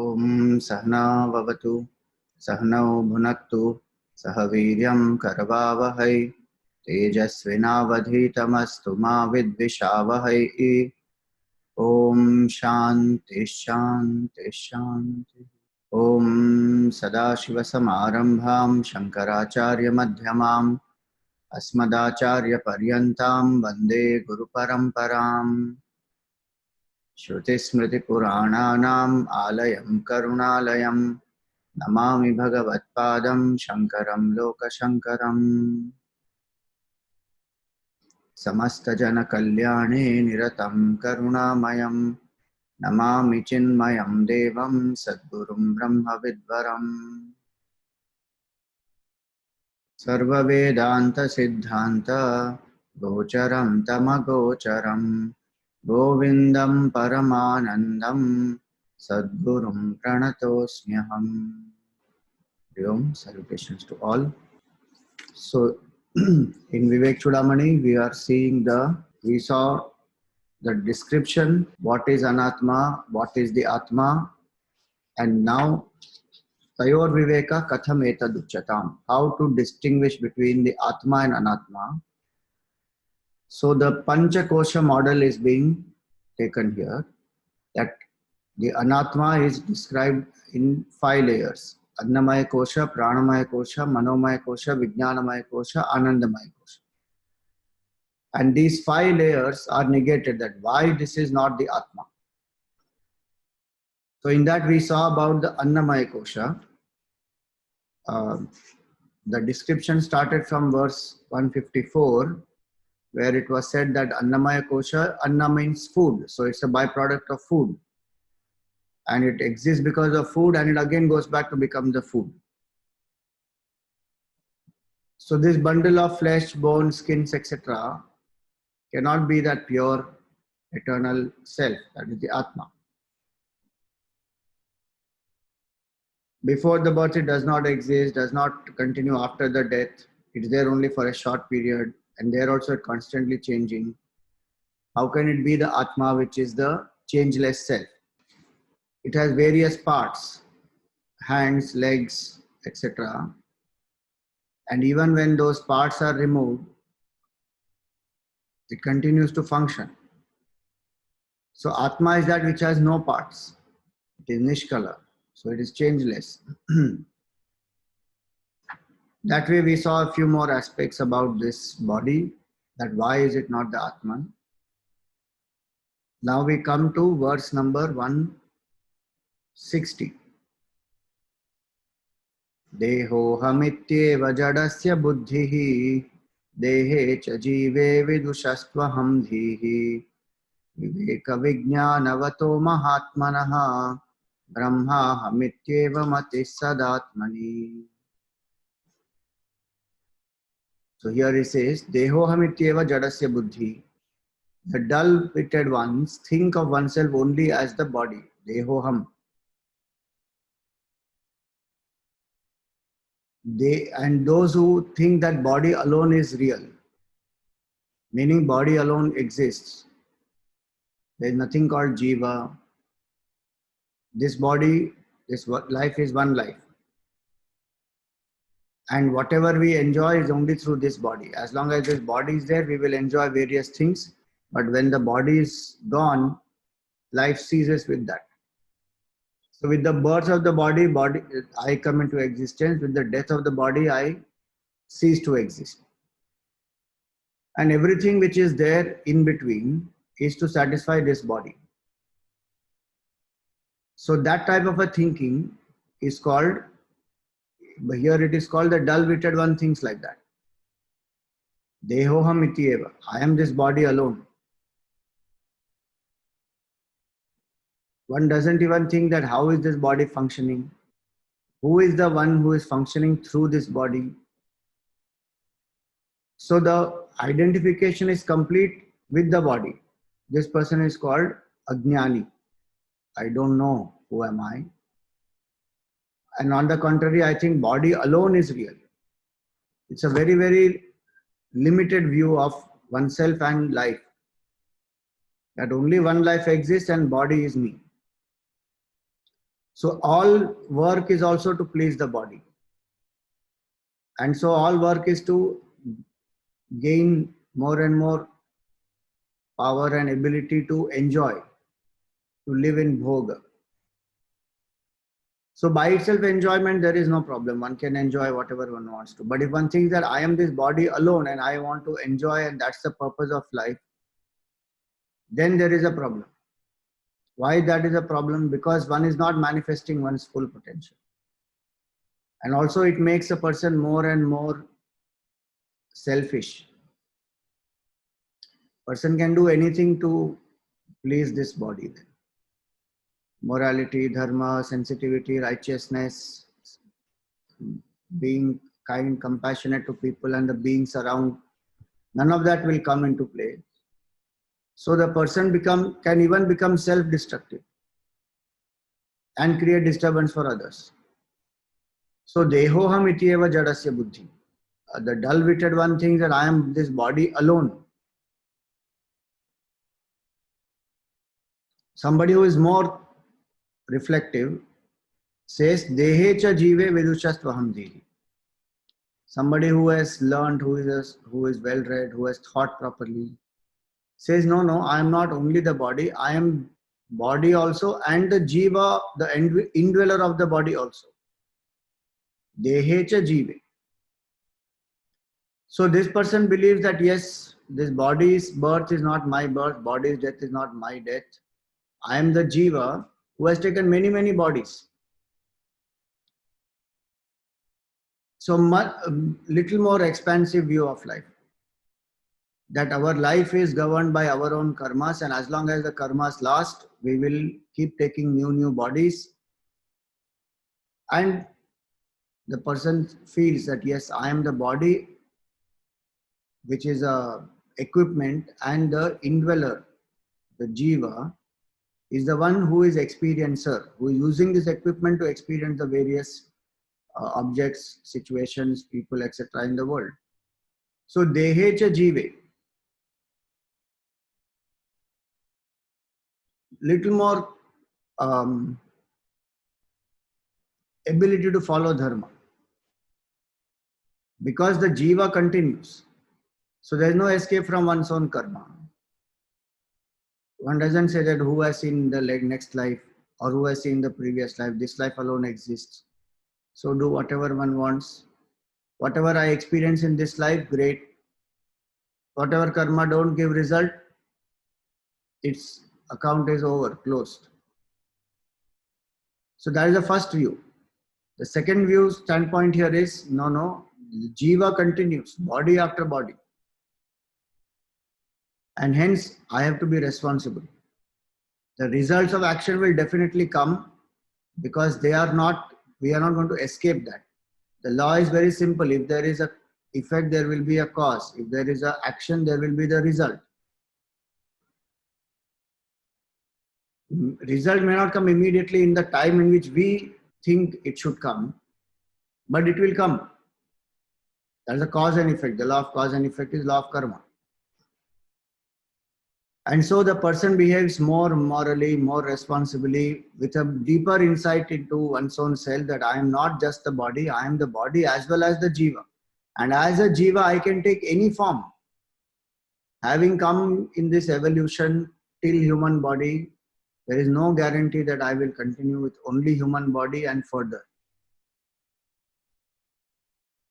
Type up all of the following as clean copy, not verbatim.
ओम सहना भवतु सहनौ भुनक्तु सह वीर्यं करवावहै तेजस्विनावधीतमस्तु मा विद्विषावहै। ओम शांति शांति शांति। ओम सदाशिवसमारंभां शंकराचार्यमध्यमाम् अस्मदाचार्यपर्यन्तां वन्दे गुरुपरम्पराम्। श्रुतिस्मृतिपुराणानाम् आलयं करुणालयं नमामि भगवत्पादं शङ्करं लोकशङ्करम्। समस्तजनकल्याणे निरतं करुणामयं नमामि चिन्मयं देवं सद्गुरुं ब्रह्मविद्वरम्। सर्ववेदान्तसिद्धान्त गोचरं तमगोचरं गोविन्दं परमानन्दं सद्गुरुं प्रणतोऽस्म्यहम्। Salutations to all. So in Vivek Chudamani we saw the description, what is Anatma, what is the Atma, and now Tayor Viveka Katham Etaduchatam, how to distinguish between the Atma and Anatma. So the Panchakosha model is being taken here, that the Anatma is described in 5 layers. Annamaya Kosha, Pranamaya Kosha, Manomaya Kosha, Vijnanamaya Kosha, Anandamaya Kosha. And these 5 layers are negated, that why this is not the Atma. So in that we saw about the Annamaya Kosha. The description started from verse 154, where it was said that Annamaya Kosha, Anna means food. So it's a byproduct of food. And it exists because of food, and it again goes back to become the food. So this bundle of flesh, bones, skins, etc. cannot be that pure eternal self, that is the Atma. Before the birth it does not exist, does not continue after the death. It is there only for a short period, and there also constantly changing. How can it be the Atma, which is the changeless self? It has various parts, hands, legs, etc. And even when those parts are removed, it continues to function. So Atma is that which has no parts. It is Nishkala. So it is changeless. That way we saw a few more aspects about this body, that why is it not the Atman. Now we come to verse number 160. Deho hamityeva jadasya buddhihi dehe cha jive vidushastvaham dhihi viveka vijnanavato mahatmanaha brahma hamityeva mati sadatmani. So here he says, Deho hamityeva jadasya buddhi. The dull-witted ones think of oneself only as the body. Dehoham. And those who think that body alone is real, meaning body alone exists. There is nothing called jiva. This body, this life is one life. And whatever we enjoy is only through this body. As long as this body is there, we will enjoy various things. But when the body is gone, life ceases with that. So with the birth of the body, I come into existence. With the death of the body, I cease to exist. And everything which is there in between is to satisfy this body. So that type of a thinking is called, here it is called the dull-witted one thinks like that. Dehoham ityeva. I am this body alone. One doesn't even think that how is this body functioning? Who is the one who is functioning through this body? So the identification is complete with the body. This person is called Ajnani. I don't know who am I. And on the contrary, I think body alone is real. It's a very, very limited view of oneself and life. That only one life exists and body is me. So all work is also to please the body. And so all work is to gain more and more power and ability to enjoy, to live in bhoga. So by itself enjoyment, there is no problem. One can enjoy whatever one wants to. But if one thinks that I am this body alone and I want to enjoy and that's the purpose of life, then there is a problem. Why that is a problem? Because one is not manifesting one's full potential. And also it makes a person more and more selfish. Person can do anything to please this body then. Morality, dharma, sensitivity, righteousness, being kind, compassionate to people and the beings around, none of that will come into play. So the person can even become self-destructive and create disturbance for others. So dehoham ityeva jadasya buddhi. The dull-witted one thinks that I am this body alone. Somebody who is more reflective says dehe cha jive vidushastvaham dhiri. Somebody who has learned, who is well read, who has thought properly, says no, I am not only the body, I am body also and the jiva, the indweller of the body also. Dehe cha jive. So this person believes that yes, this body's birth is not my birth, body's death is not my death. I am the jiva who has taken many bodies. So little more expansive view of life. That our life is governed by our own karmas, and as long as the karmas last, we will keep taking new bodies. And the person feels that yes, I am the body, which is a equipment, and the indweller, the jiva, is the one who is experiencer, who is using this equipment to experience the various objects, situations, people, etc. in the world. So dehe cha jive. Little more ability to follow dharma. Because the jiva continues. So there is no escape from one's own karma. One doesn't say that who has seen the next life or who has seen the previous life. This life alone exists. So do whatever one wants. Whatever I experience in this life, great. Whatever karma don't give result, its account is over, closed. So that is the first view. The second view standpoint here is, no, jiva continues, body after body. And hence, I have to be responsible. The results of action will definitely come because we are not going to escape that. The law is very simple. If there is a effect, there will be a cause. If there is an action, there will be the result. Result may not come immediately in the time in which we think it should come, but it will come. That is a cause and effect. The law of cause and effect is law of karma. And so the person behaves more morally, more responsibly, with a deeper insight into one's own self that I am not just the body, I am the body as well as the jiva. And as a jiva, I can take any form. Having come in this evolution till human body, there is no guarantee that I will continue with only human body and further.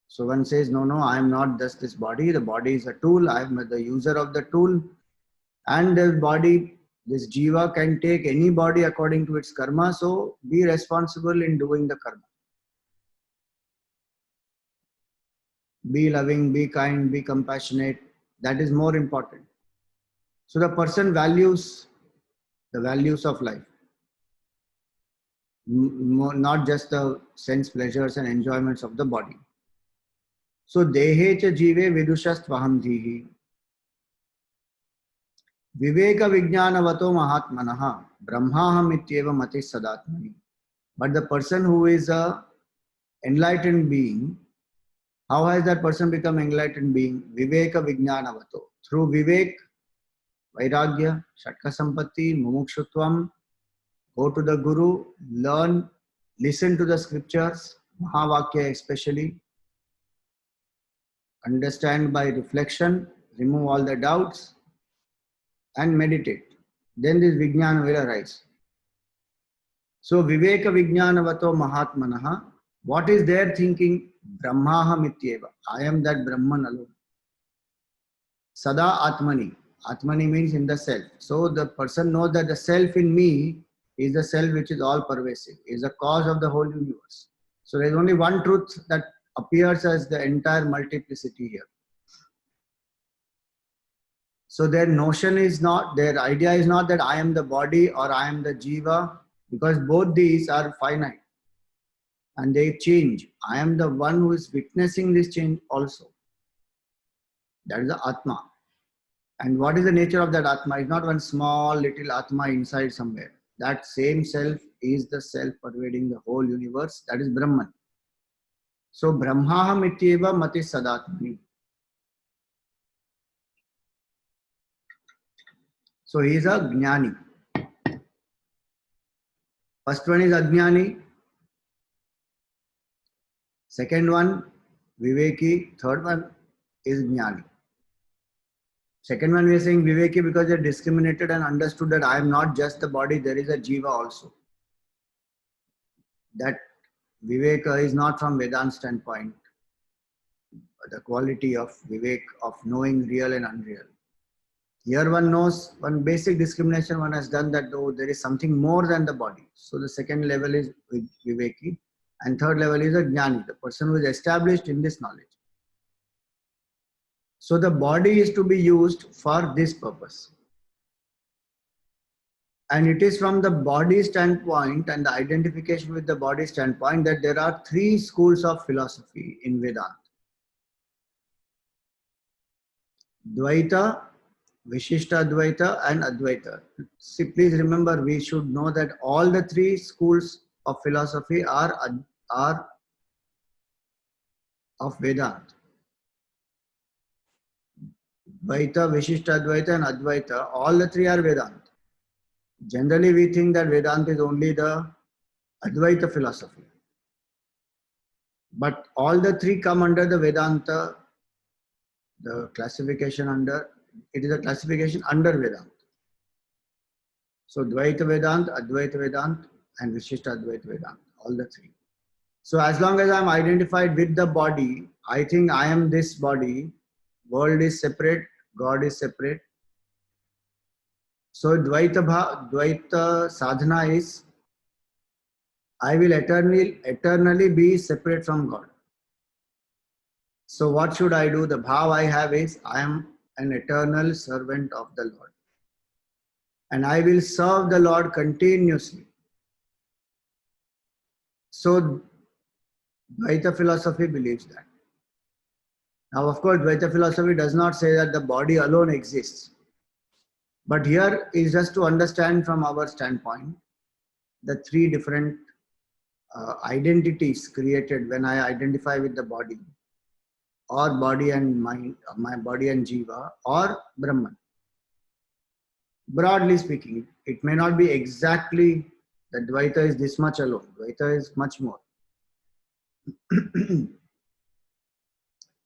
So one says, no, I am not just this body. The body is a tool. I am the user of the tool. And the body, this jiva can take any body according to its karma. So be responsible in doing the karma. Be loving, be kind, be compassionate. That is more important. So the person values the values of life. Not just the sense pleasures and enjoyments of the body. So dehe cha jive vidushastvaham dhihi. Viveka vijnanavato mahatmanaha brahmaham ityeva mati sadatmani. But the person who is a enlightened being, how has that person become enlightened being? Viveka vijnanavato. Through vivek, vairagya, shatka sampatti, mumukshutvam, Go to the Guru, learn, listen to the scriptures, Mahavakya especially, understand by reflection, remove all the doubts, and meditate. Then this Vijnana will arise. So Viveka Vijnanavato Mahatmanaha, what is their thinking? Brahmaham ityeva. I am that Brahman alone. Sada Atmani. Atmani means in the self. So the person knows that the self in me is the self which is all pervasive, is the cause of the whole universe. So there is only one truth that appears as the entire multiplicity here. So their notion is not, their idea is not that I am the body or I am the jiva, because both these are finite and they change. I am the one who is witnessing this change also. That is the Atma. And what is the nature of that Atma? It's not one small little Atma inside somewhere. That same self is the self pervading the whole universe. That is Brahman. So Brahmaham ityeva mati sadatmani. So he is a Jnani. First one is Ajnani. Second one, Viveki. Third one is Jnani. Second one we are saying Viveki because they discriminated and understood that I am not just the body, there is a Jiva also. That Viveka is not from Vedanta standpoint. The quality of Vivek, of knowing real and unreal. Here one knows, one basic discrimination one has done that though there is something more than the body. So the second level is Viveki. And third level is a Jnani, the person who is established in this knowledge. So the body is to be used for this purpose. And it is from the body standpoint and the identification with the body standpoint that there are three schools of philosophy in Vedanta. Dvaita, Vishishta Advaita and Advaita. See, please remember, we should know that all the three schools of philosophy are of Vedanta. Dvaita, Vishishta Advaita and Advaita, all the three are Vedanta. Generally, we think that Vedanta is only the Advaita philosophy. But all the three come under the Vedanta, the classification under, it is a classification under Vedanta. So Dvaita Vedanta, Advaita Vedanta and Vishishta Advaita Vedanta, all the three. So as long as I am identified with the body, I think I am this body, world is separate, God is separate. So Dvaita sadhana is, I will eternally be separate from God. So what should I do? The bhav I have is, I am an eternal servant of the Lord. And I will serve the Lord continuously. So Dvaita philosophy believes that. Now of course Dvaita philosophy does not say that the body alone exists. But here is just to understand from our standpoint the three different identities created when I identify with the body, or body and mind, my body and jiva, or Brahman. Broadly speaking, it may not be exactly that Dvaita is this much alone. Dvaita is much more.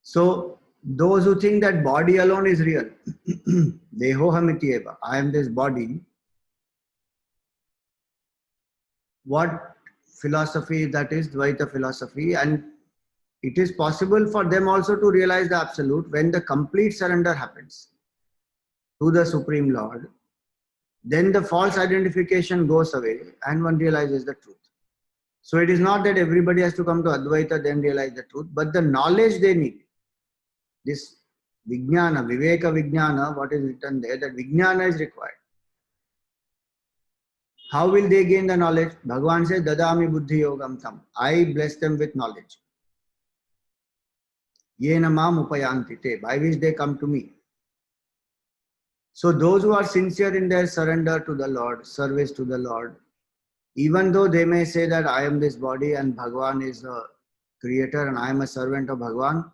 So those who think that body alone is real, Dehoham ityeva, I am this body. What philosophy that is? Dvaita philosophy. And it is possible for them also to realize the absolute when the complete surrender happens to the Supreme Lord. Then the false identification goes away and one realizes the truth. So it is not that everybody has to come to Advaita then realize the truth, but the knowledge they need. This Vijnana, Viveka Vijnana, what is written there, that Vijnana is required. How will they gain the knowledge? Bhagavan says, Dadami Buddhi Yogam Tam. I bless them with knowledge. Yena mam upayanti te, by which they come to me. So those who are sincere in their surrender to the Lord, service to the Lord, even though they may say that I am this body and Bhagavan is the creator and I am a servant of Bhagavan,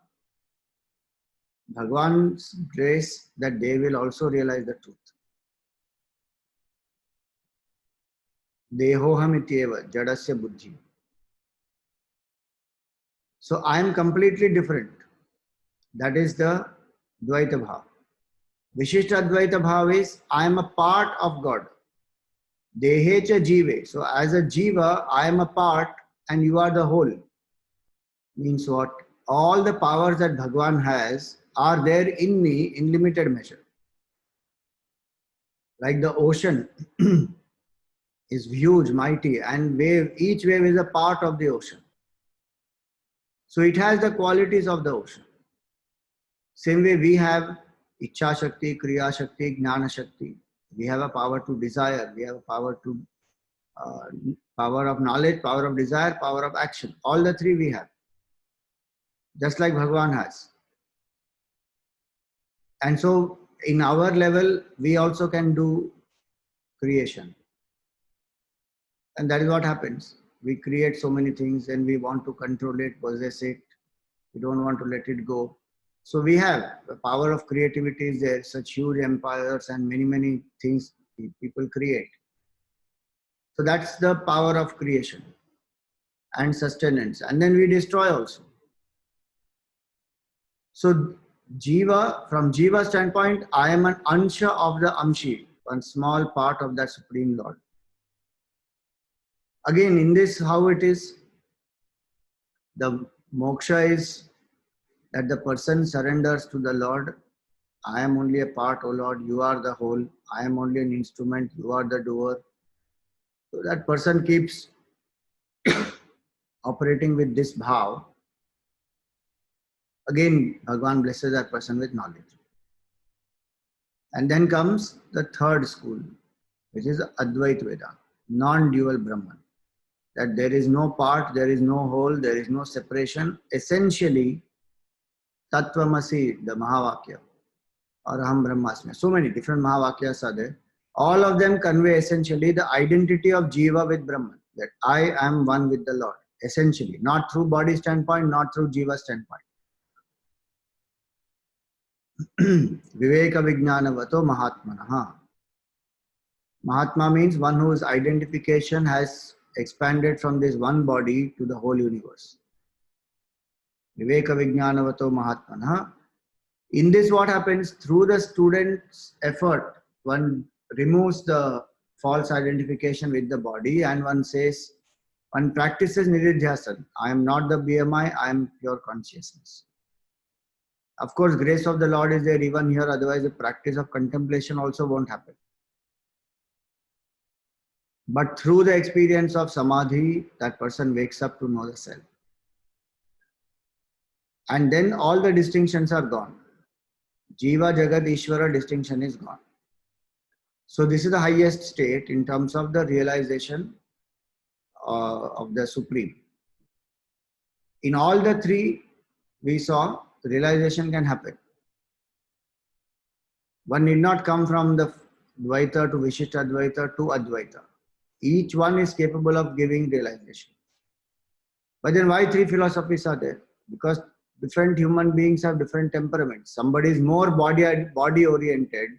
Bhagavan's grace that they will also realize the truth. Dehoham ityeva jadasya buddhi. So I am completely different. That is the Dvaita Bhav. Vishishta Advaita Bhav is I am a part of God. Dehecha jive. So as a jiva, I am a part and you are the whole. Means what? All the powers that Bhagwan has are there in me in limited measure. Like the ocean is huge, mighty, and each wave is a part of the ocean. So it has the qualities of the ocean. Same way we have Ichha Shakti, Kriya Shakti, Jnana Shakti. We have a power to desire. We have a power to power of knowledge, power of desire, power of action. All the three we have. Just like Bhagwan has. And so in our level, we also can do creation. And that is what happens. We create so many things and we want to control it, possess it. We don't want to let it go. So we have the power of creativity is there, such huge empires and many, many things people create. So that's the power of creation and sustenance. And then we destroy also. So Jiva, from Jiva standpoint, I am an Ansha of the Amshi, one small part of that Supreme Lord. Again, in this, how it is, the moksha is that the person surrenders to the Lord. I am only a part, O Lord, you are the whole. I am only an instrument, you are the doer. So that person keeps operating with this bhav. Again, Bhagwan blesses that person with knowledge. And then comes the third school, which is Advaita Vedanta, non-dual Brahman. That there is no part, there is no whole, there is no separation. Essentially, Tattvamasi, the Mahavakya, or Aham Brahmasmi. So many different Mahavakyas are there. All of them convey essentially the identity of Jiva with Brahman. That I am one with the Lord. Essentially, not through body standpoint, not through Jiva standpoint. Viveka Vijnanavato Mahatmanaha. Mahatma means one whose identification has expanded from this one body to the whole universe. Viveka Vijnanavato Mahatmanaha. In this, what happens? Through the student's effort, one removes the false identification with the body and one says, one practices Nididhyasan. I am not the BMI, I am pure consciousness. Of course, grace of the Lord is there even here, otherwise the practice of contemplation also won't happen. But through the experience of Samadhi, that person wakes up to know the self. And then all the distinctions are gone. Jiva, Jagat, Ishvara distinction is gone. So this is the highest state in terms of the realization of the Supreme. In all the three, we saw realization can happen. One need not come from the Dvaita to Vishishta Advaita to Advaita. Each one is capable of giving realization. But then why three philosophies are there? Because different human beings have different temperaments. Somebody is more body oriented.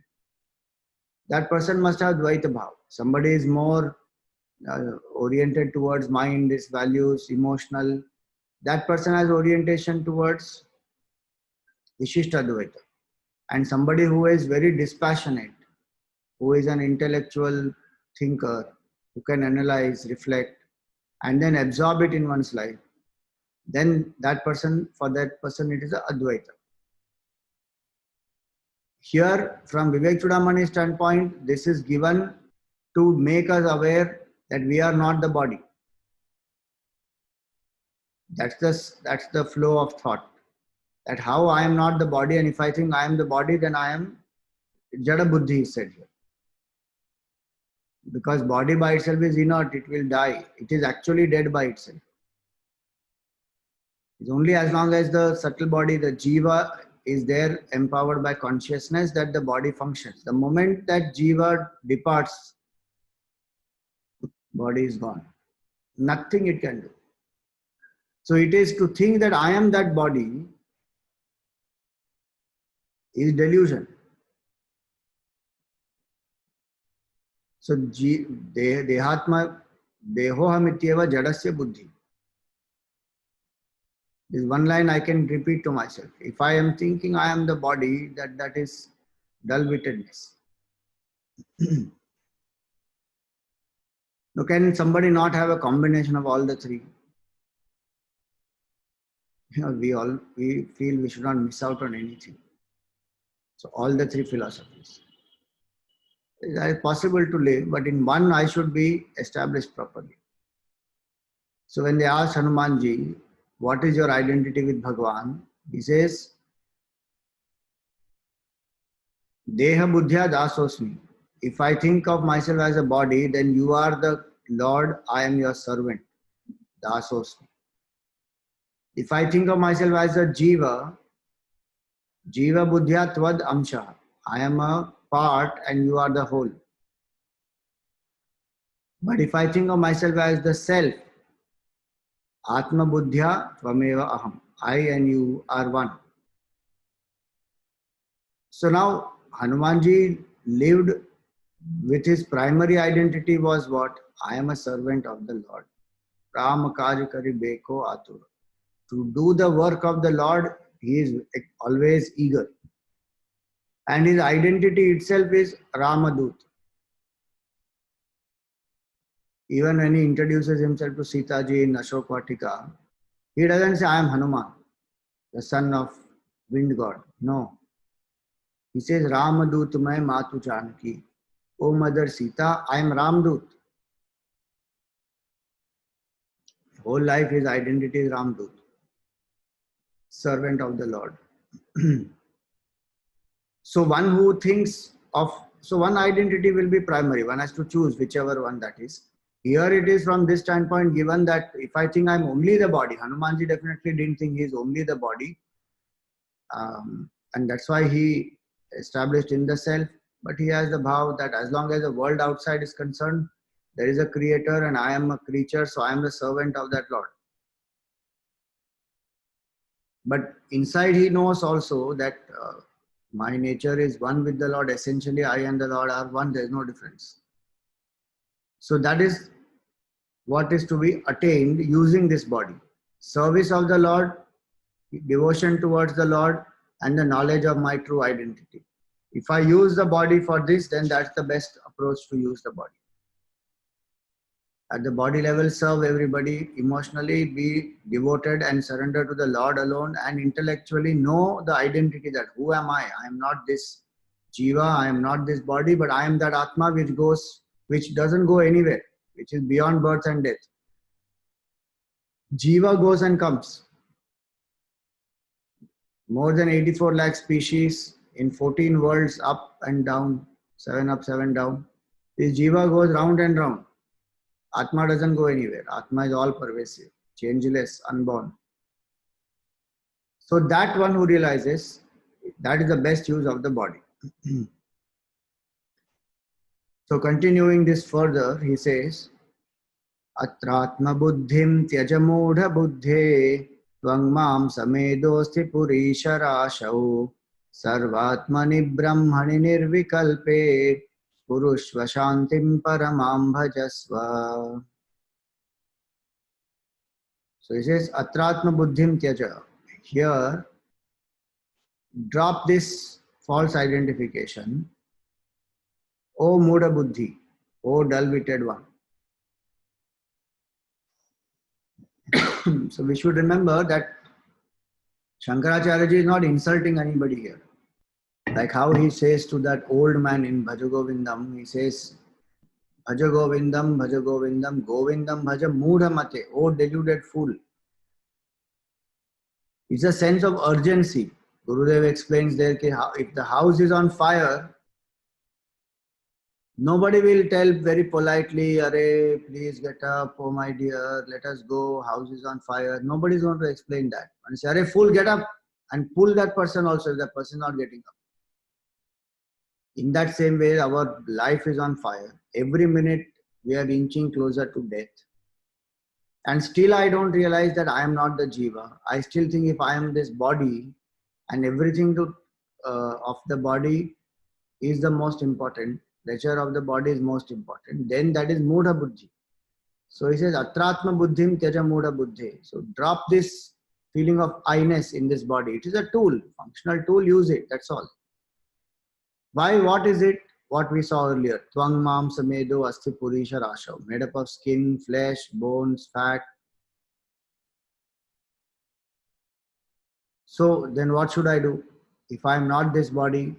That person must have Dvaita Bhav. Somebody is more oriented towards mind, its values, emotional. That person has orientation towards Vishishta Advaita. And somebody who is very dispassionate, who is an intellectual thinker, who can analyze, reflect, and then absorb it in one's life, then for that person it is a Advaita. Here, from Vivek Chudamani's standpoint, this is given to make us aware that we are not the body. That's the flow of thought. That how I am not the body, and if I think I am the body, then I am Jada Buddhi, is said here. Because body by itself is inert, it will die. It is actually dead by itself. It's only as long as the subtle body, the Jiva, is there empowered by consciousness that the body functions. The moment that Jiva departs, body is gone. Nothing it can do. So it is to think that I am that body is delusion. So Dehatma Dehohamityeva jadasya buddhi. This one line I can repeat to myself. If I am thinking I am the body, that is dull-wittedness. Now, can somebody not have a combination of all the three? We feel we should not miss out on anything. So all the three philosophies. It is possible to live, but in one I should be established properly. So when they ask Hanumanji, what is your identity with Bhagavan? He says, Deha buddhya dasosmi. If I think of myself as a body, then you are the Lord, I am your servant. Dasosmi. If I think of myself as a jiva, jiva buddhya tvad amsha. I am a part and you are the whole. But if I think of myself as the self, atma buddhya tvameva aham. I and you are one. So now Hanumanji lived with his primary identity was what? I am a servant of the Lord. Ram karya kari beko atur. To do the work of the Lord, he is always eager. And his identity itself is Ramadut. Even when he introduces himself to Sita ji in Ashok Vatika, he doesn't say, I am Hanuman, the son of wind god. No. He says, Ramadut mai Matu Janaki. O Mother Sita, I am Ramdut. Whole life his identity is Ramdut, servant of the Lord. So one who thinks of, so one identity will be primary. One has to choose whichever one that is. Here it is from this standpoint given that if I think I'm only the body, Hanumanji definitely didn't think he is only the body. And that's why he established in the self. But he has the bhav that as long as the world outside is concerned, there is a creator and I am a creature, so I am the servant of that Lord. But inside he knows also that my nature is one with the Lord. Essentially, I and the Lord are one. There is no difference. So that is what is to be attained using this body. Service of the Lord, devotion towards the Lord, and the knowledge of my true identity. If I use the body for this, then that's the best approach to use the body. At the body level, serve everybody, emotionally be devoted and surrender to the Lord alone, and intellectually know the identity that who am I? I am not this jiva, I am not this body, but I am that Atma which doesn't go anywhere, which is beyond birth and death. Jiva goes and comes. More than 84 lakh species in 14 worlds, up and down, 7 up, 7 down. This jiva goes round and round. Atma doesn't go anywhere. Atma is all pervasive, changeless, unborn. So that one who realizes, that is the best use of the body. So continuing this further, he says, Atratma buddhim tyajamudha buddhe tvang mam samedosti purisharashau sarvatmani brahmani nirvikalpe purushva shantim paramam bhajasva. So he says, Atratma buddhim tyaja. Here, drop this false identification. O Muda Buddhi, O dull-witted one. So we should remember that Shankaracharya ji is not insulting anybody here. Like how he says to that old man in Bhaja Govindam, he says, Bhaja Govindam, Govindam Bhaja Mudha Mate, O deluded fool. It's a sense of urgency. Gurudev explains there that if the house is on fire, nobody will tell very politely, Arey, please get up, oh my dear, let us go, house is on fire. Nobody is going to explain that. And say, Arey, fool, get up, and pull that person also if that person is not getting up. In that same way, our life is on fire. Every minute we are inching closer to death. And still I don't realize that I am not the jiva. I still think if I am this body and everything of the body is the most important, pleasure of the body is most important, then that is Mudha Buddhi. So he says, Atratma buddhim tyaja mudha buddhi. So drop this feeling of I-ness in this body. It is a tool, functional tool, use it, that's all. Why? What is it? What we saw earlier. Tvang mam samedo asti purisha rashav. Made up of skin, flesh, bones, fat. So then what should I do? If I am not this body,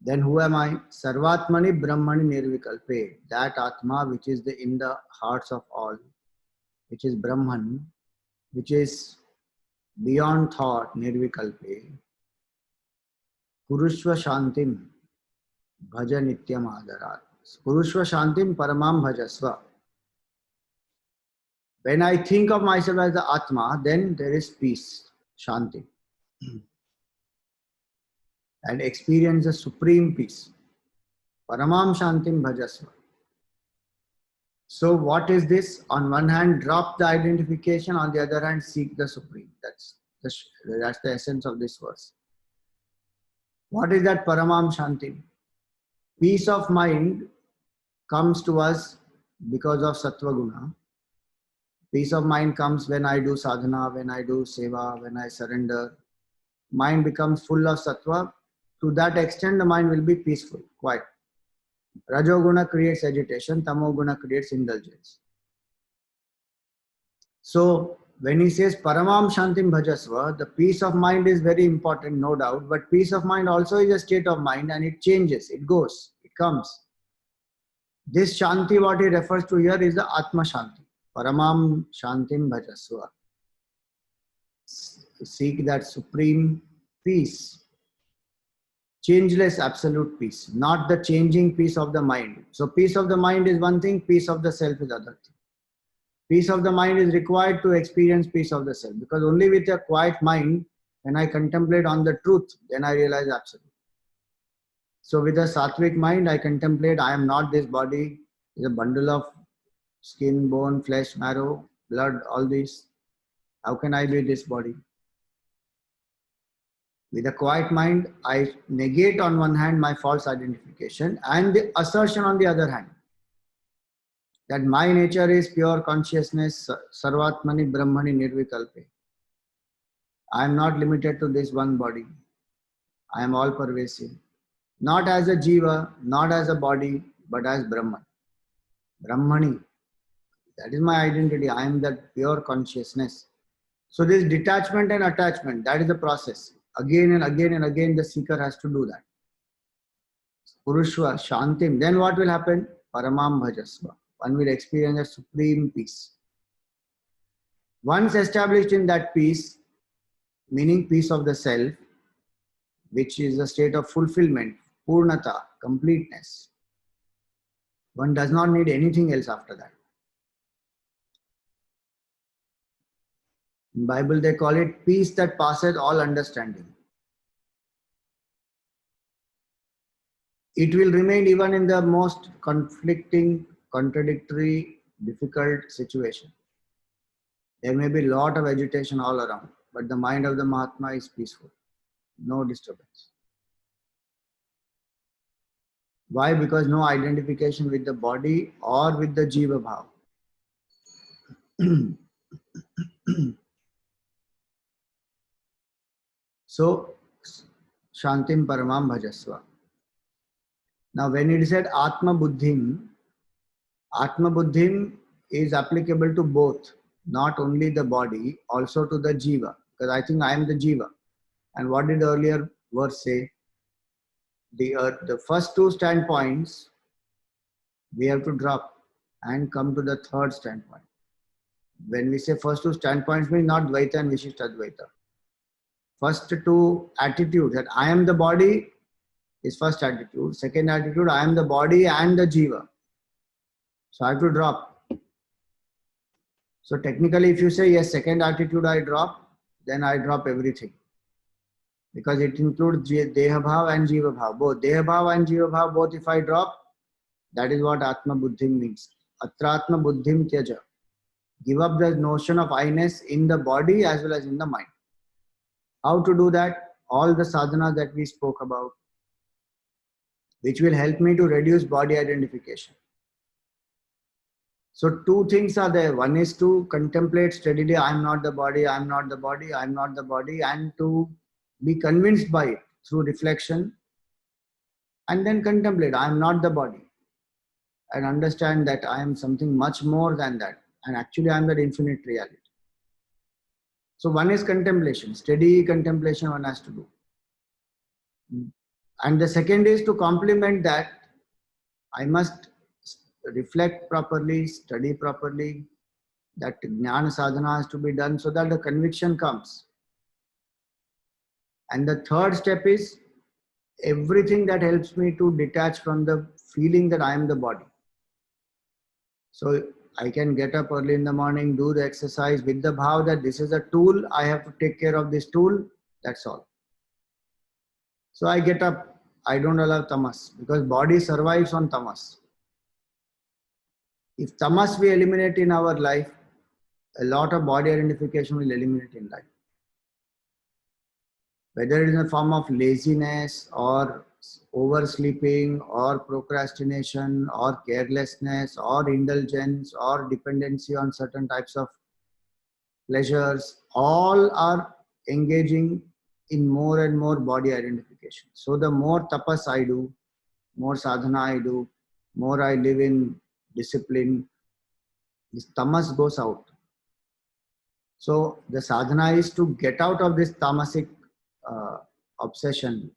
then who am I? Sarvatmani Brahmani Nirvikalpe. That Atma which is in the hearts of all, which is Brahman, which is beyond thought, Nirvikalpe. Kurushva Shantim Bhaja Nityam Adarat. Kurushva Shantim Paramam Bhajasva. When I think of myself as the Atma, then there is peace, Shanti. And experience the supreme peace. Paramam Shantim Bhajasva. So what is this? On one hand, drop the identification. On the other hand, seek the supreme. That's the essence of this verse. What is that Paramam Shantim? Peace of mind comes to us because of Sattva Guna. Peace of mind comes when I do sadhana, when I do seva, when I surrender. Mind becomes full of Sattva. To that extent, the mind will be peaceful, quiet. Rajoguna creates agitation, Tamoguna creates indulgence. So, when he says Paramam Shantim Bhajasva, the peace of mind is very important, no doubt. But peace of mind also is a state of mind and it changes, it goes, it comes. This Shanti, what he refers to here, is the Atma Shanti. Paramam Shantim Bhajasva. Seek that supreme peace. Changeless absolute peace, not the changing peace of the mind. So peace of the mind is one thing, peace of the self is other thing. Peace of the mind is required to experience peace of the self, because only with a quiet mind, when I contemplate on the truth, then I realize absolute. So with a sattvic mind, I contemplate I am not this body, it's a bundle of skin, bone, flesh, marrow, blood, all these. How can I be this body? With a quiet mind, I negate on one hand my false identification and the assertion on the other hand that my nature is pure consciousness, Sarvatmani Brahmani Nirvikalpe. I am not limited to this one body. I am all pervasive. Not as a jiva, not as a body, but as Brahman. Brahmani. That is my identity. I am that pure consciousness. So this detachment and attachment, that is the process. Again and again and again, the seeker has to do that. Purushva, Shantim. Then what will happen? Paramam Bhajasva. One will experience a supreme peace. Once established in that peace, meaning peace of the self, which is a state of fulfillment, purnata, completeness. One does not need anything else after that. In Bible they call it peace that passeth all understanding. It will remain even in the most conflicting, contradictory, difficult situation. There may be a lot of agitation all around, but the mind of the Mahatma is peaceful. No disturbance. Why? Because no identification with the body or with the Jiva Bhav. So, Shantim Paramam Bhajasva. Now, when it is said Atma Buddhim is applicable to both, not only the body, also to the Jiva. Because I think I am the Jiva. And what did the earlier verse say? The first two standpoints we have to drop and come to the third standpoint. When we say first two standpoints, means not Dvaita and Vishishtadvaita. First two attitudes, that I am the body is first attitude. Second attitude, I am the body and the Jiva. So I have to drop. So technically if you say yes, second attitude I drop, then I drop everything. Because it includes Deha Bhav and Jiva Bhav. Both Deha Bhav and Jiva Bhav, both if I drop, that is what Atma Buddhim means. Atratma Buddhim Tyaja. Give up the notion of I-ness in the body as well as in the mind. How to do that? All the sadhana that we spoke about, which will help me to reduce body identification. So two things are there. One is to contemplate steadily, I am not the body, I am not the body, I am not the body, and to be convinced by it through reflection, and then contemplate, I am not the body, and understand that I am something much more than that, and actually I am that infinite reality. So one is contemplation, steady contemplation one has to do. And the second is to complement that, I must reflect properly, study properly, that jnana sadhana has to be done so that the conviction comes. And the third step is everything that helps me to detach from the feeling that I am the body. So I can get up early in the morning, do the exercise with the bhav that this is a tool, I have to take care of this tool, that's all. So I get up, I don't allow tamas, because body survives on tamas. If tamas we eliminate in our life, a lot of body identification will eliminate in life. Whether it is in the form of laziness or oversleeping or procrastination or carelessness or indulgence or dependency on certain types of pleasures, all are engaging in more and more body identification. So the more tapas I do, more sadhana I do, more I live in discipline, this tamas goes out. So the sadhana is to get out of this tamasic obsession,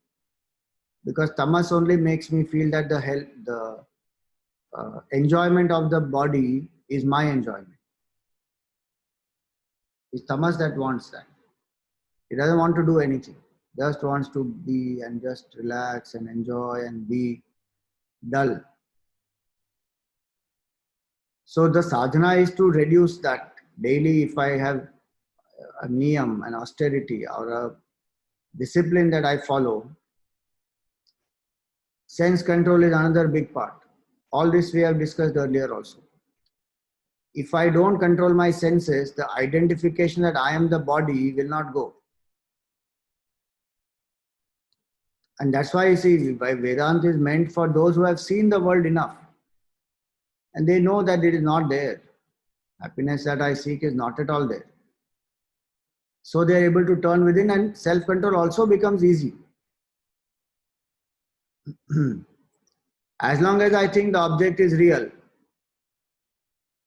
because tamas only makes me feel that the enjoyment of the body is my enjoyment. It's tamas that wants that. It doesn't want to do anything. Just wants to be and just relax and enjoy and be dull. So the sadhana is to reduce that. Daily, if I have a niyam, an austerity or a discipline that I follow, sense control is another big part. All this we have discussed earlier also. If I don't control my senses, the identification that I am the body will not go. And that's why you see, Vedanta is meant for those who have seen the world enough. And they know that it is not there. Happiness that I seek is not at all there. So they are able to turn within, and self-control also becomes easy. As long as I think the object is real.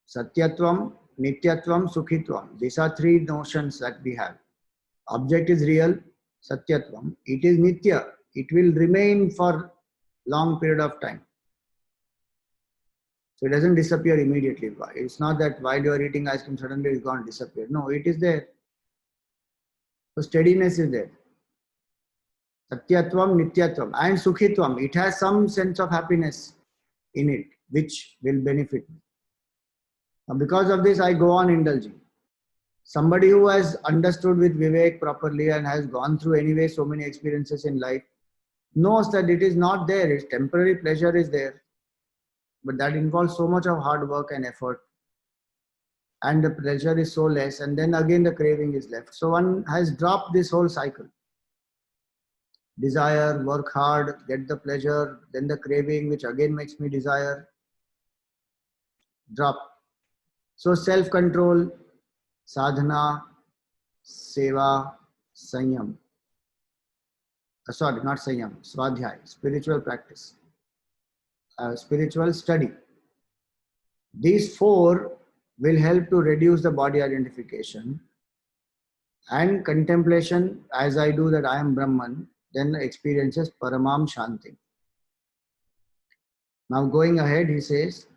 Satyatvam, Nityatvam, Sukhitvam. These are three notions that we have. Object is real, Satyatvam. It is Nitya. It will remain for long period of time. So it doesn't disappear immediately. It's not that while you are eating ice cream, suddenly it's going to disappear. No, it is there. So steadiness is there. Satyatvam, Nityatvam, and Sukhitvam. It has some sense of happiness in it, which will benefit me. Now, because of this, I go on indulging. Somebody who has understood with Vivek properly and has gone through anyway so many experiences in life knows that it is not there. Its temporary pleasure is there, but that involves so much of hard work and effort, and the pleasure is so less, and then again the craving is left. So one has dropped this whole cycle. Desire, work hard, get the pleasure, then the craving, which again makes me desire, drop. So self-control, sadhana, seva, sanyam. Sorry, not sanyam, svadhyay, spiritual practice, spiritual study. These four will help to reduce the body identification, and contemplation, as I do that I am Brahman, then experiences Paramam Shanti. Now going ahead, he says,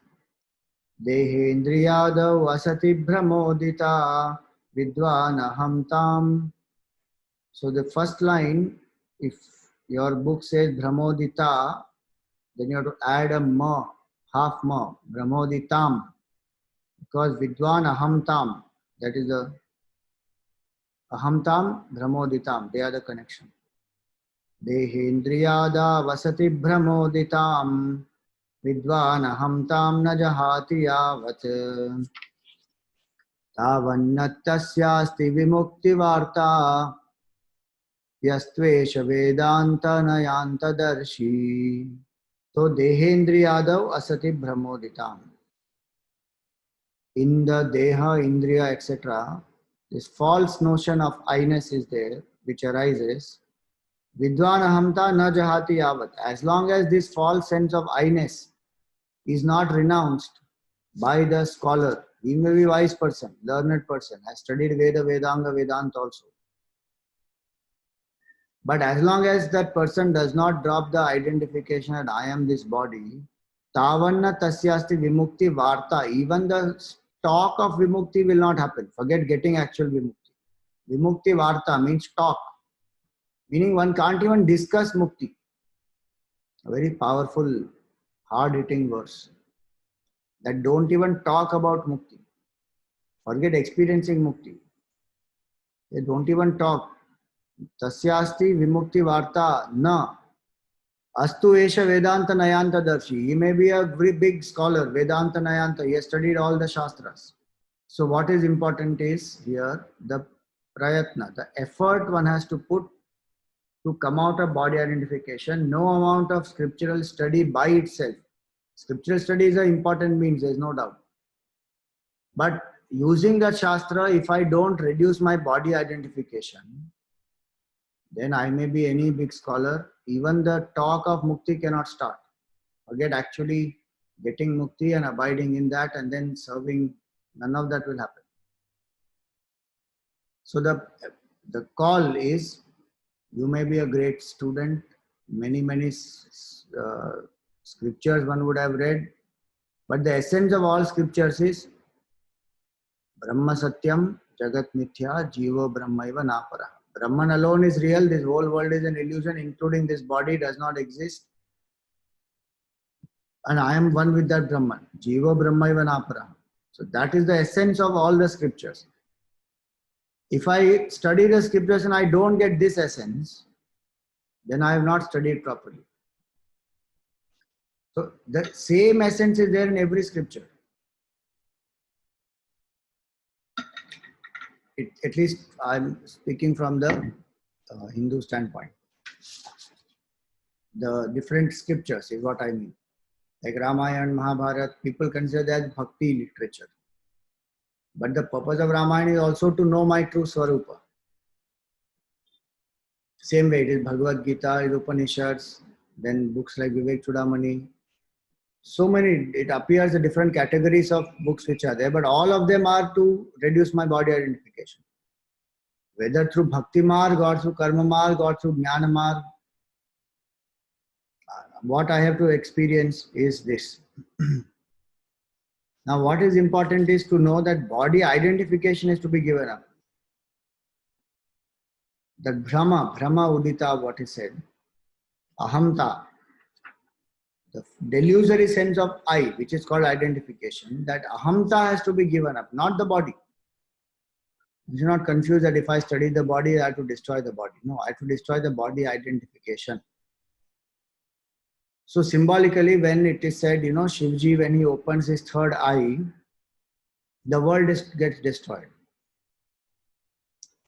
Dehendriyadav asati brahmodita vidvanaham tam. So the first line, if your book says brahmodita, then you have to add a ma, half ma, brahmoditam, because vidvan aham tam, that is the aham tam, brahmoditam, they are the connection. Dehendriyada vasati brahmoditam vidvan aham tam na jahati yavat tavannattasyasti vimukti varta yastvesha vedanta nayanta darshi. So Dehendriyadav asati brahmoditam. in the Deha, Indriya, etc., this false notion of I-ness is there, which arises. Vidwan ahamta na jahati yavat. As long as this false sense of I-ness is not renounced by the scholar, he may be wise person, learned person, has studied Veda, Vedanga, Vedanta also. But as long as that person does not drop the identification that I am this body, tavanna tasyasti vimukti varta, even the talk of vimukti will not happen. Forget getting actual vimukti. Vimukti varta means talk, meaning one can't even discuss mukti. A very powerful, hard-hitting verse. That don't even talk about mukti. Forget experiencing mukti. They don't even talk. Tasyasti vimukti varta na. Astu Esha Vedanta Nayanta Darshi. He may be a very big scholar, Vedanta Nayanta. He has studied all the Shastras. So what is important is here the prayatna, the effort one has to put to come out of body identification. No amount of scriptural study by itself. Scriptural study is an important means, there is no doubt. But using the Shastra, if I don't reduce my body identification, then I may be any big scholar. Even the talk of mukti cannot start. Forget actually getting mukti and abiding in that and then serving, none of that will happen. So the call is, you may be a great student, many scriptures one would have read, but the essence of all scriptures is Brahma Satyam, Jagat Mithya, Jivo Brahmaiva Napara. Brahman alone is real, this whole world is an illusion, including this body does not exist. And I am one with that Brahman. Jiva Brahmaiva Napara. So that is the essence of all the scriptures. If I study the scriptures and I don't get this essence, then I have not studied properly. So the same essence is there in every scripture. At least I'm speaking from the Hindu standpoint. The different scriptures is what I mean. Like Ramayana, Mahabharata, people consider that as bhakti literature. But the purpose of Ramayana is also to know my true Swarupa. Same way it is Bhagavad Gita, is Upanishads, then books like Vivek Chudamani. So many, it appears the different categories of books which are there, but all of them are to reduce my body identification. Whether through Bhakti Marg or through Karma Marg or through Jnana Marg, what I have to experience is this. Now what is important is to know that body identification is to be given up. That Brahma Udita, what is said, Ahamta, the delusory sense of I, which is called identification, that Ahamta has to be given up, not the body. You should not confuse that if I study the body, I have to destroy the body. No, I have to destroy the body identification. So symbolically, when it is said, Shivji, when he opens his third eye, the world gets destroyed.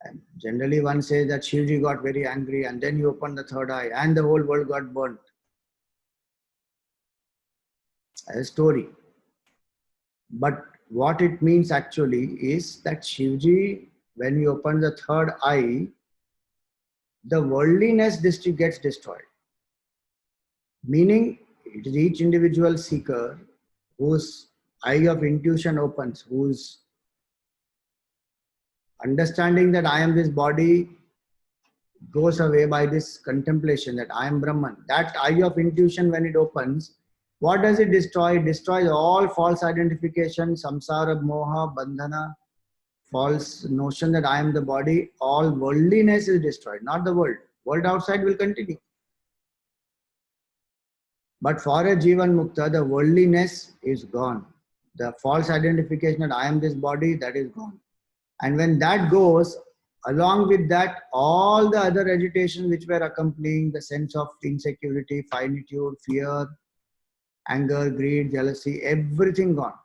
And generally one says that Shivji got very angry and then he opened the third eye and the whole world got burnt. As a story. But what it means actually is that Shivji, when he opens the third eye, the worldliness district gets destroyed. Meaning, it is each individual seeker whose eye of intuition opens, whose understanding that I am this body goes away by this contemplation that I am Brahman. That eye of intuition, when it opens, what does it destroy? It destroys all false identification, samsara, moha, bandhana, false notion that I am the body. All worldliness is destroyed, not the world. World outside will continue. But for a Jivan Mukta, the worldliness is gone. The false identification that I am this body, that is gone. And when that goes, along with that, all the other agitation which were accompanying the sense of insecurity, finitude, fear, anger, greed, jealousy, everything gone.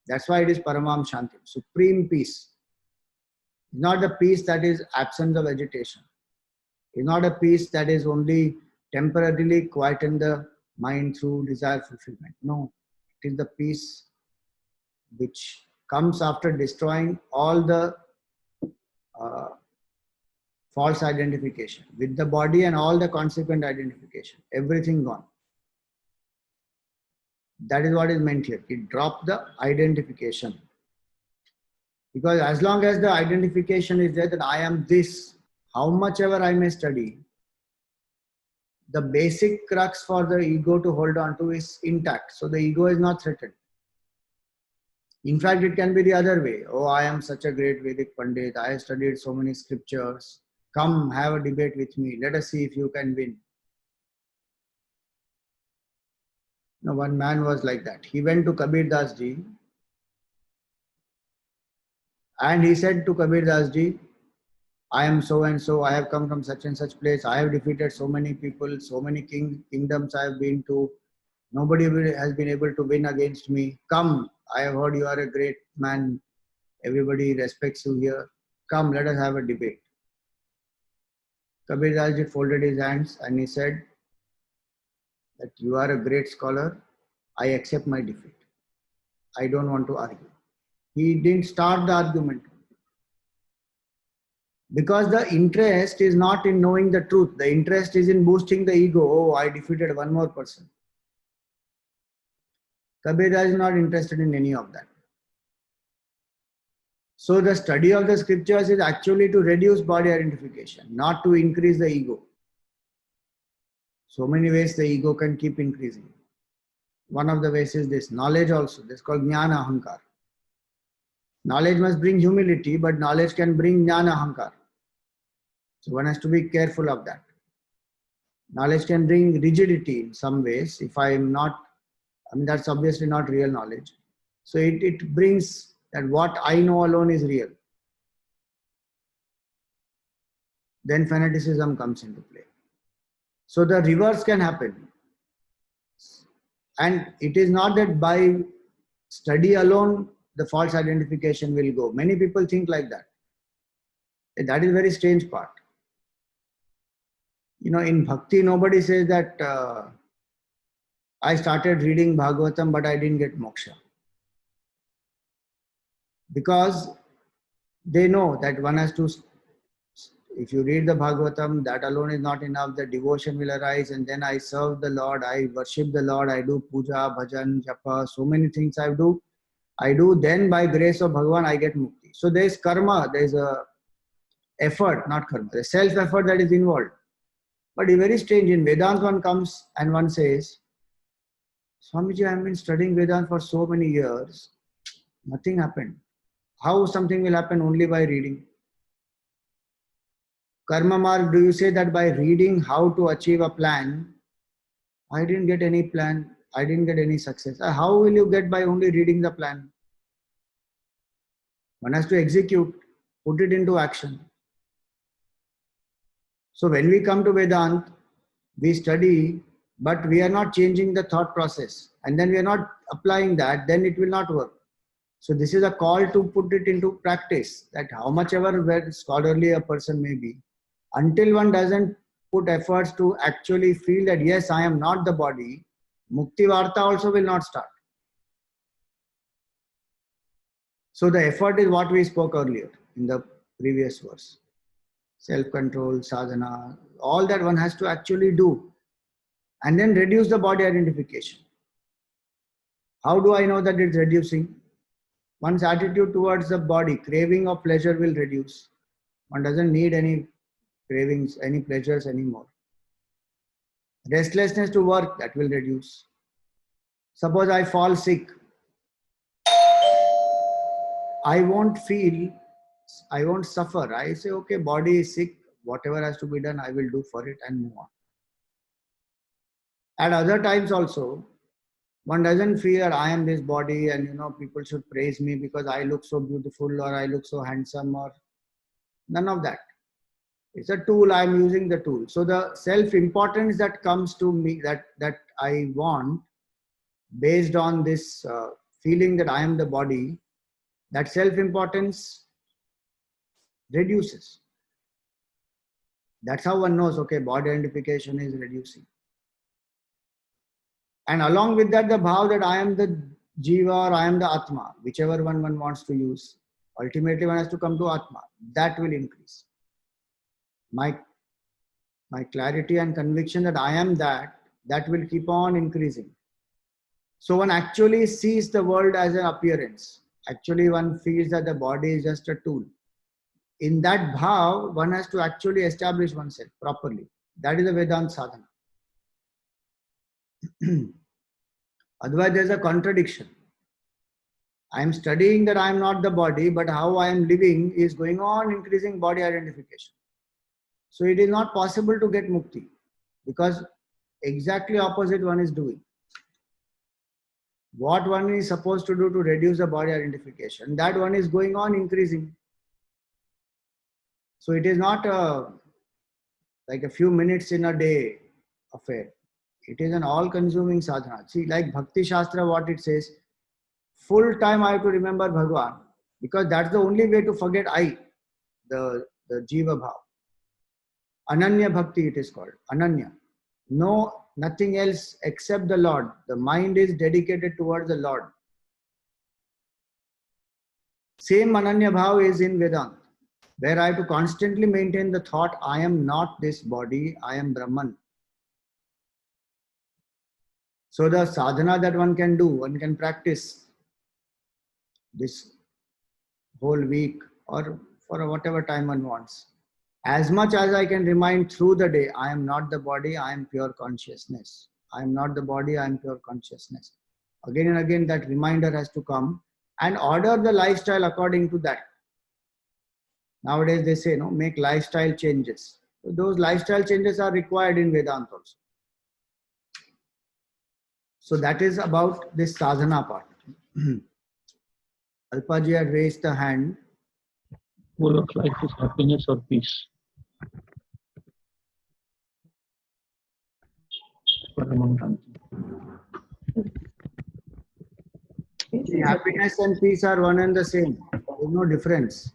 That's why it is Paramam Shanti, supreme peace. It's not the peace that is absence of agitation. It's not a peace that is only temporarily quieten the mind through desire fulfillment. No, it is the peace which comes after destroying all the uh, false identification with the body and all the consequent identification. Everything gone. That is what is meant here. It dropped the identification. Because as long as the identification is there that I am this, how much ever I may study, the basic crux for the ego to hold on to is intact. So the ego is not threatened. In fact, it can be the other way. Oh, I am such a great Vedic Pandit. I have studied so many scriptures. Come, have a debate with me. Let us see if you can win. No, one man was like that. He went to Kabir Das Ji and he said to Kabir Das Ji, I am so and so, I have come from such and such place, I have defeated so many people, so many kingdoms I have been to, nobody has been able to win against me. Come, I have heard you are a great man, everybody respects you here. Come, let us have a debate. Kabir Das Ji folded his hands and he said that you are a great scholar, I accept my defeat. I don't want to argue. He didn't start the argument. Because the interest is not in knowing the truth. The interest is in boosting the ego. Oh, I defeated one more person. Kabir Das is not interested in any of that. So the study of the scriptures is actually to reduce body identification, not to increase the ego. So many ways the ego can keep increasing. One of the ways is this. Knowledge also. This is called Jnana Ahankar. Knowledge must bring humility, but knowledge can bring Jnana Ahankar. So one has to be careful of that. Knowledge can bring rigidity in some ways. If I am not, that's obviously not real knowledge. So it brings that what I know alone is real. Then fanaticism comes into play. So the reverse can happen. And it is not that by study alone, the false identification will go. Many people think like that. That is a very strange part. In Bhakti, nobody says that I started reading Bhagavatam, but I didn't get moksha. Because they know that one has to, if you read the Bhagavatam, that alone is not enough. The devotion will arise and then I serve the Lord, I worship the Lord, I do puja, bhajan, japa, so many things I do. Then by grace of Bhagavan, I get mukti. So there is karma, there is a effort, not karma, the self-effort that is involved. But it's very strange. In Vedanta, one comes and one says, Swamiji, I have been studying Vedanta for so many years. Nothing happened. How something will happen only by reading? Karma marg, do you say that by reading how to achieve a plan? I didn't get any plan. I didn't get any success. How will you get by only reading the plan? One has to execute, put it into action. So when we come to Vedanta, we study, but we are not changing the thought process. And then we are not applying that, then it will not work. So this is a call to put it into practice, that how much ever scholarly a person may be, until one doesn't put efforts to actually feel that, yes, I am not the body, Mukti Varta also will not start. So the effort is what we spoke earlier in the previous verse. Self-control, sadhana, all that one has to actually do. And then reduce the body identification. How do I know that it's reducing? One's attitude towards the body, craving of pleasure will reduce. One doesn't need any cravings, any pleasures anymore. Restlessness to work, that will reduce. Suppose I fall sick. I won't suffer. I say, okay, body is sick. Whatever has to be done, I will do for it and move on. At other times also, one doesn't fear I am this body and people should praise me because I look so beautiful or I look so handsome or none of that. It's a tool, I'm using the tool. So the self-importance that comes to me that I want based on this feeling that I am the body, that self-importance reduces. That's how one knows, okay, body identification is reducing. And along with that, the bhav that I am the Jiva or I am the Atma, whichever one wants to use. Ultimately, one has to come to Atma. That will increase. My clarity and conviction that I am that will keep on increasing. So one actually sees the world as an appearance. Actually, one feels that the body is just a tool. In that bhav, one has to actually establish oneself properly. That is the Vedanta sadhana. Otherwise, there is a contradiction. I am studying that I am not the body, but how I am living is going on increasing body identification. So it is not possible to get mukti, because exactly opposite one is doing. What one is supposed to do to reduce the body identification, that one is going on increasing. So it is not like a few minutes in a day affair. It is an all-consuming sadhana. See, like Bhakti Shastra, what it says, full time I have to remember Bhagwan, because that's the only way to forget I, the Jiva Bhav. Ananya Bhakti it is called, Ananya. No, nothing else except the Lord. The mind is dedicated towards the Lord. Same Ananya Bhav is in Vedanta, where I have to constantly maintain the thought, I am not this body, I am Brahman. So the sadhana that one can do, one can practice this whole week or for whatever time one wants. As much as I can remind through the day, I am not the body, I am pure consciousness. I am not the body, I am pure consciousness. Again and again that reminder has to come, and order the lifestyle according to that. Nowadays they say, no, make lifestyle changes. So those lifestyle changes are required in Vedanta also. So that is about this sadhana part. Alpaji had raised the hand. Goal of life is happiness or peace. See, happiness and peace are one and the same. There is no difference.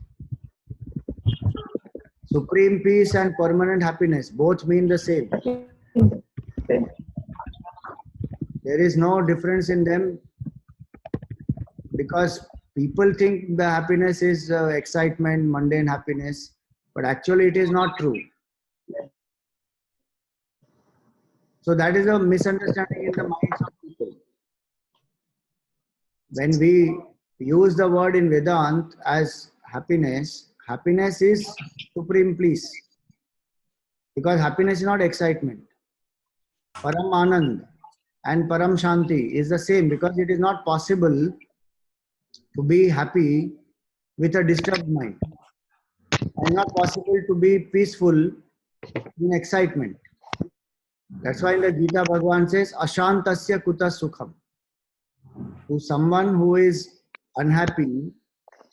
Supreme peace and permanent happiness both mean the same. There is no difference in them, because people think the happiness is excitement, mundane happiness, but actually it is not true. So that is a misunderstanding in the minds of people. When we use the word in Vedanta as happiness, happiness is supreme peace, because happiness is not excitement. Param Anand and Param Shanti is the same, because it is not possible to be happy with a disturbed mind. It's not possible to be peaceful in excitement. That's why in the Gita Bhagavan says, Ashantasya kuta sukham. To someone who is unhappy,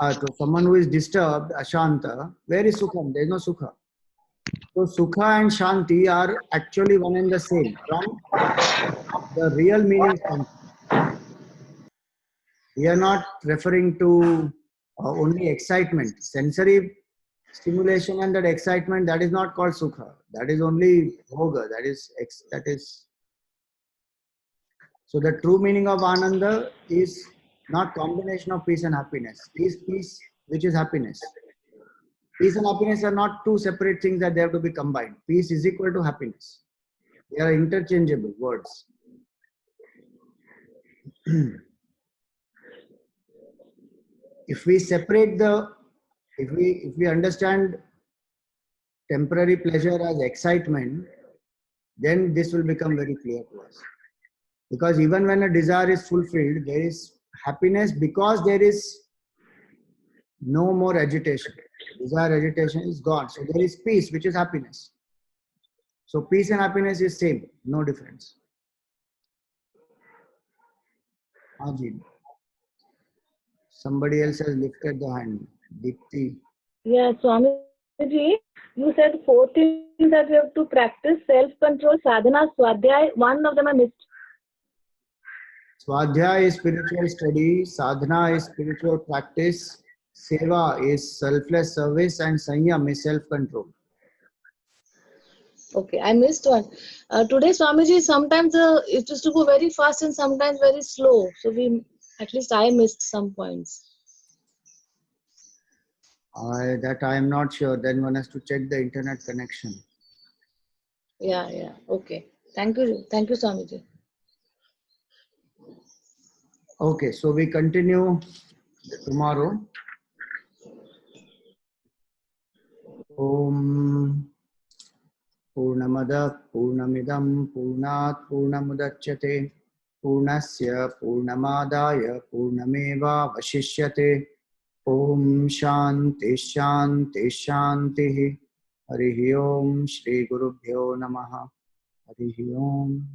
to someone who is disturbed, Ashanta, where is sukham? There is no sukha. So sukha and shanti are actually one and the same from the real meaning standpoint. We are not referring to only excitement. Sensory stimulation and that excitement, that is not called sukha. That is only bhoga. That is. So the true meaning of ananda is not combination of peace and happiness. Is peace, which is happiness. Peace and happiness are not two separate things that they have to be combined. Peace is equal to happiness. They are interchangeable words. If we separate if we understand temporary pleasure as excitement, then this will become very clear to us. Because even when a desire is fulfilled, there is happiness, because there is no more agitation. Desire, agitation is gone. So there is peace, which is happiness. So peace and happiness is same, no difference. Ajit. Somebody else has lifted the hand. Deepti. Yeah, Swamiji, you said 4 things that we have to practice: self-control, sadhana, swadhyay. One of them I missed. Swadhyaya is spiritual study, sadhana is spiritual practice, seva is selfless service, and sanyam is self-control. Okay, I missed one. Today, Swamiji, sometimes it used to go very fast and sometimes very slow. So we At least I missed some points. That I am not sure. Then one has to check the internet connection. Yeah. Okay. Thank you, Swamiji. Okay, so we continue tomorrow. Om Purnamada Purnamidam Purnat Purnamudachyate Purnasya Purnamadaya Purnameva Vashishyate. Om Shanti Shanti Shanti. Harihi Om Shri Gurubhyo Namaha. Harihi Om.